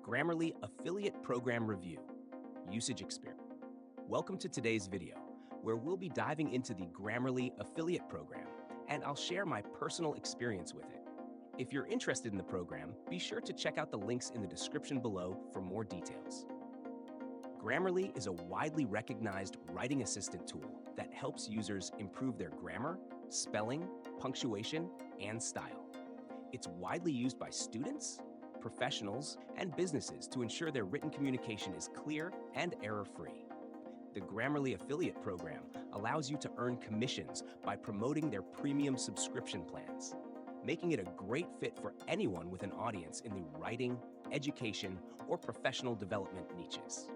Grammarly Affiliate Program Review, Usage Experience. Welcome to today's video, where we'll be diving into the Grammarly Affiliate Program, and I'll share my personal experience with it. If you're interested in the program, be sure to check out the links in the description below for more details. Grammarly is a widely recognized writing assistant tool that helps users improve their grammar, spelling, punctuation, and style. It's widely used by students, professionals, and businesses to ensure their written communication is clear and error-free. The Grammarly Affiliate Program allows you to earn commissions by promoting their premium subscription plans, making it a great fit for anyone with an audience in the writing, education, or professional development niches.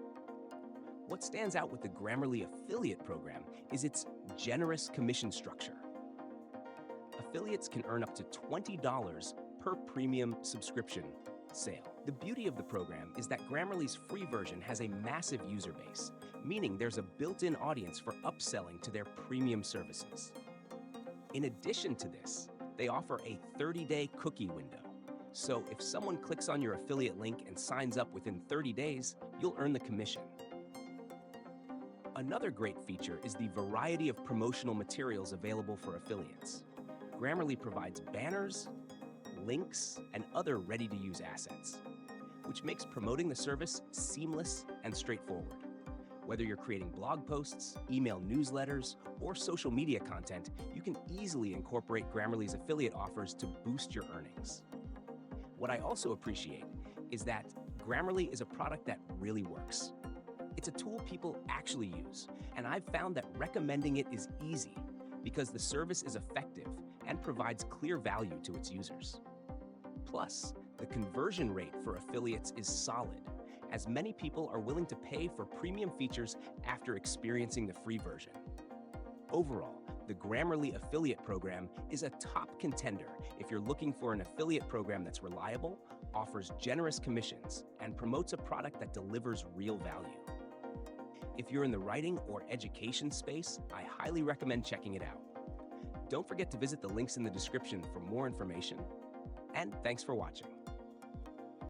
What stands out with the Grammarly Affiliate Program is its generous commission structure. Affiliates can earn up to $20 per premium subscription sale. The beauty of the program is that Grammarly's free version has a massive user base, meaning there's a built-in audience for upselling to their premium services. In addition to this, they offer a 30-day cookie window. So if someone clicks on your affiliate link and signs up within 30 days, you'll earn the commission. Another great feature is the variety of promotional materials available for affiliates. Grammarly provides banners, links, and other ready-to-use assets, which makes promoting the service seamless and straightforward. Whether you're creating blog posts, email newsletters, or social media content, you can easily incorporate Grammarly's affiliate offers to boost your earnings. What I also appreciate is that Grammarly is a product that really works. It's a tool people actually use, and I've found that recommending it is easy because the service is effective and provides clear value to its users. Plus, the conversion rate for affiliates is solid, as many people are willing to pay for premium features after experiencing the free version. Overall, the Grammarly Affiliate Program is a top contender if you're looking for an affiliate program that's reliable, offers generous commissions, and promotes a product that delivers real value. If you're in the writing or education space, I highly recommend checking it out. Don't forget to visit the links in the description for more information. And thanks for watching.